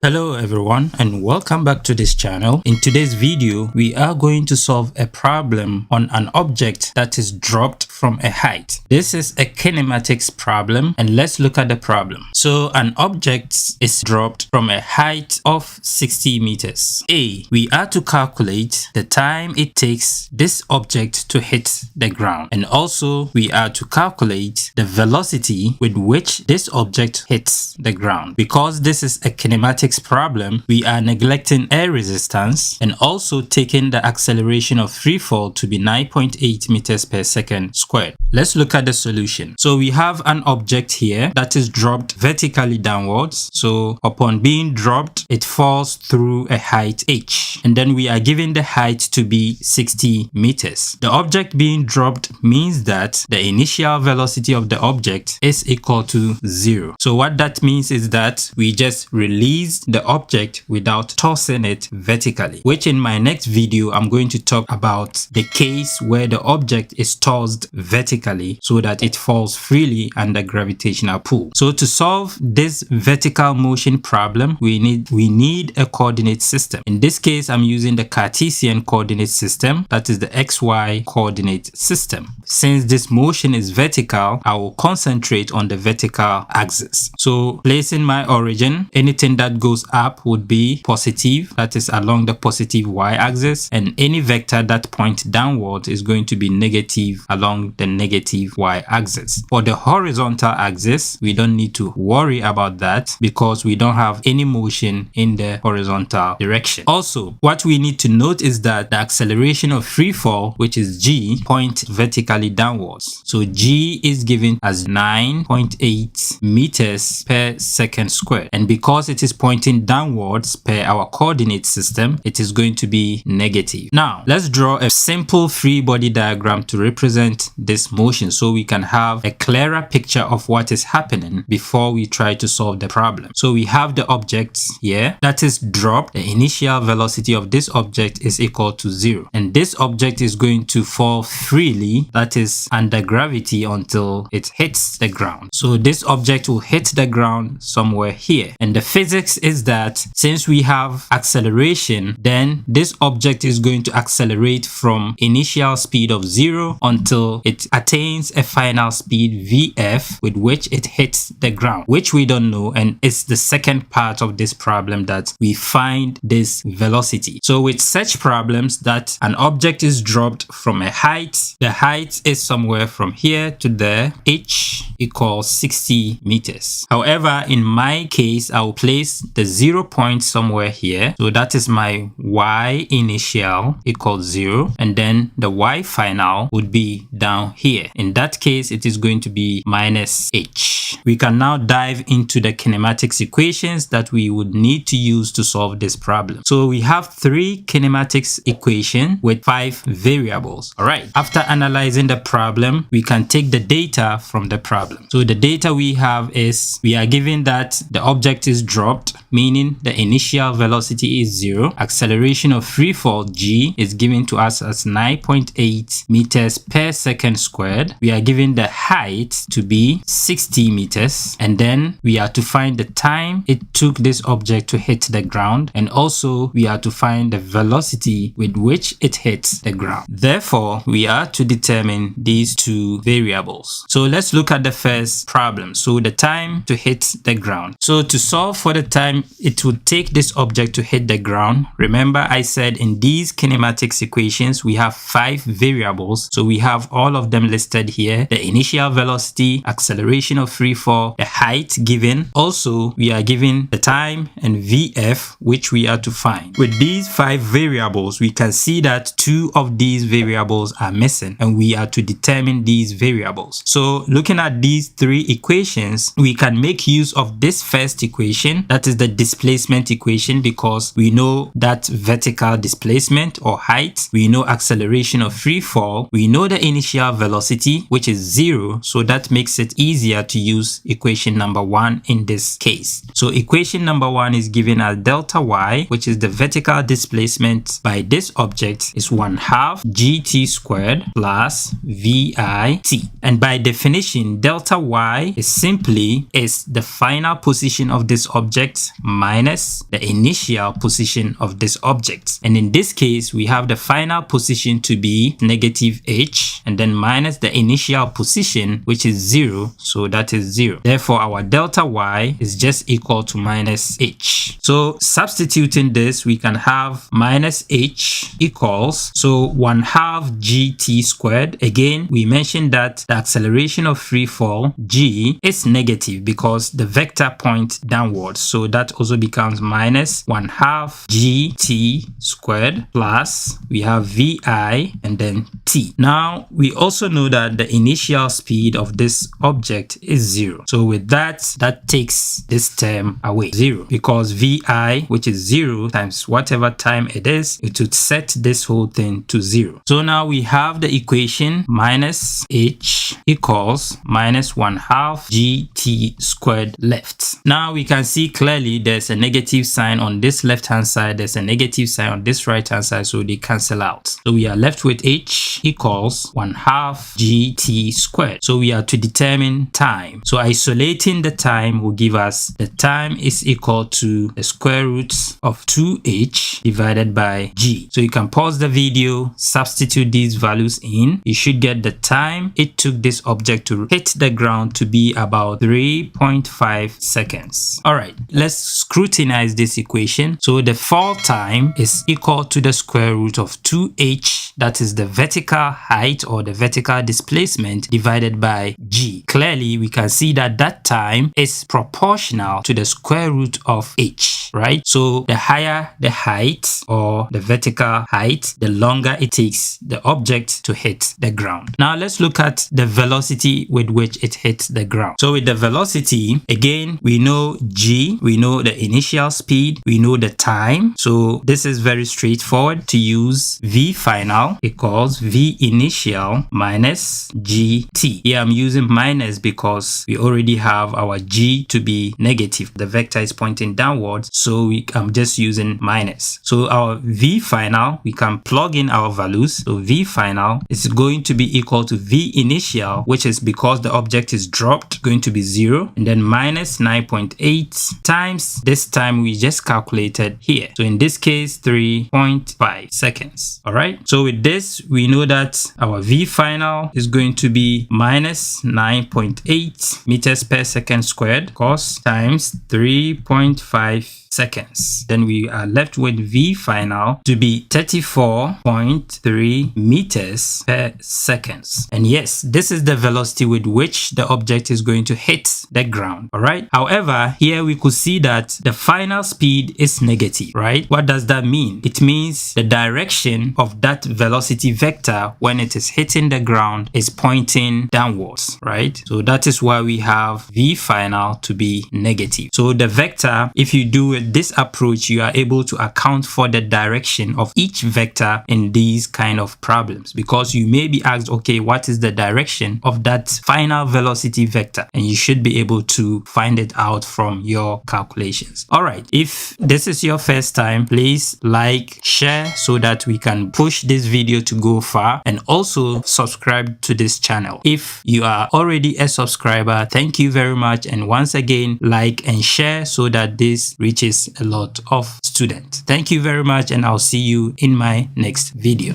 Hello everyone and welcome back to this channel. In today's video, we are going to solve a problem on an object that is dropped from a height. This is a kinematics problem and let's look at the problem. So an object is dropped from a height of 60 meters. We are to calculate the time it takes this object to hit the ground, and also we are to calculate the velocity with which this object hits the ground. Because this is a kinematics problem, we are neglecting air resistance and also taking the acceleration of free fall to be 9.8 meters per second squared. Let's look at the solution. So we have an object here that is dropped vertically downwards. So upon being dropped, it falls through a height h, and then we are given the height to be 60 meters. The object being dropped means that the initial velocity of the object is equal to 0. So what that means is that we just released the object without tossing it vertically, which in my next video I'm going to talk about the case where the object is tossed vertically so that it falls freely under gravitational pull. So to solve this vertical motion problem, we need a coordinate system. In this case, I'm using the Cartesian coordinate system, that is the XY coordinate system. Since this motion is vertical, I will concentrate on the vertical axis. So placing my origin, anything that goes up would be positive, that is along the positive y-axis, and any vector that points downward is going to be negative along the negative y-axis. For the horizontal axis, we don't need to worry about that because we don't have any motion in the horizontal direction. Also, what we need to note is that the acceleration of free fall, which is g, points vertically downwards. So g is given as 9.8 meters per second squared, and because it is pointing downwards per our coordinate system, it is going to be negative. Now let's draw a simple free body diagram to represent this motion so we can have a clearer picture of what is happening before we try to solve the problem. So we have the object here that is dropped. The initial velocity of this object is equal to 0, and this object is going to fall freely, that is under gravity, until it hits the ground. So this object will hit the ground somewhere here, and the physics is that since we have acceleration, then this object is going to accelerate from initial speed of 0 until it attains a final speed vf with which it hits the ground, which we don't know, and it's the second part of this problem that we find this velocity. So with such problems that an object is dropped from a height, the height is somewhere from here to there, h equals 60 meters. However, in my case, I will place the 0 point somewhere here, so that is my y initial equals 0, and then the y final would be down here. In that case, it is going to be minus h. We can now dive into the kinematics equations that we would need to use to solve this problem. So we have 3 kinematics equations with 5 variables. All right, after analyzing the problem, we can take the data from the problem. So the data we have is, we are given that the object is dropped, meaning the initial velocity is 0. Acceleration of free fall g is given to us as 9.8 meters per second squared. We are given the height to be 60 meters, and then we are to find the time it took this object to hit the ground, and also we are to find the velocity with which it hits the ground. Therefore, we are to determine these 2 variables. So let's look at the first problem. So the time to hit the ground. So to solve for the time it would take this object to hit the ground, remember I said in these kinematics equations we have 5 variables, so we have all of them listed here: the initial velocity, acceleration of free fall, the height given, also we are given the time and vf, which we are to find. With these 5 variables, we can see that 2 of these variables are missing, and we are to determine these variables. So looking at these 3 equations, we can make use of this first equation, that is the displacement equation, because we know that vertical displacement or height, we know acceleration of free fall, we know the initial velocity, which is 0, so that makes it easier to use use equation number 1 in this case. So equation number 1 is given as delta y, which is the vertical displacement by this object, is 1/2 gt squared plus vit. And by definition, delta y is simply the final position of this object minus the initial position of this object. And in this case, we have the final position to be -h, and then minus the initial position, which is 0, so that is 0. Therefore, our delta y is just equal to -h. So substituting this, we can have -h equals, so 1/2 gt squared. Again, we mentioned that the acceleration of free fall, g, is negative because the vector points downwards. So that also becomes minus 1/2 gt squared plus we have vi and then t. Now, we also know that the initial speed of this object is 0. So with that takes this term away, 0, because vi, which is 0 times whatever time it is, it would set this whole thing to 0. So now we have the equation minus h equals minus 1/2 gt squared left. Now we can see clearly there's a negative sign on this left hand side, there's a negative sign on this right hand side, so they cancel out. So we are left with h equals 1/2 gt squared. So we are to determine time. So isolating the time will give us the time is equal to the square root of 2h divided by g. So you can pause the video, substitute these values in. You should get the time it took this object to hit the ground to be about 3.5 seconds. All right, let's scrutinize this equation. So the fall time is equal to the square root of 2h, that is the vertical height or the vertical displacement, divided by g. Clearly, we can see that that time is proportional to the square root of h, right? So the higher the height or the vertical height, the longer it takes the object to hit the ground. Now let's look at the velocity with which it hits the ground. So with the velocity, again, we know g, we know the initial speed, we know the time. So this is very straightforward to use. V final equals V initial minus gt. Here I'm using minus because we already have our g to be negative. The vector is pointing downwards, so I'm just using minus. So our V final, we can plug in our values. So V final is going to be equal to V initial, which is because the object is dropped, going to be 0, and then minus 9.8 times this time we just calculated here. So in this case, 3.5 seconds. All right. So with this, we know that our V final is going to be minus 9.8 meters per second squared, cos times 3.5 seconds. Then we are left with V final to be 34.3 meters per second. And yes, this is the velocity with which the object is going to hit the ground. All right. However, here we could see that the final speed is negative, right? What does that mean? It means the direction of that velocity vector when it is hitting the ground is pointing downwards, right? So that is why we have V final to be negative. So the vector, if you do it this approach, you are able to account for the direction of each vector in these kind of problems, because you may be asked, okay, what is the direction of that final velocity vector? And you should be able to find it out from your calculations. All right, if this is your first time, please like, share so that we can push this video to go far, and also subscribe to this channel. If you are already a subscriber, thank you very much, and once again, like and share so that this reaches a lot of students. Thank you very much, and I'll see you in my next video.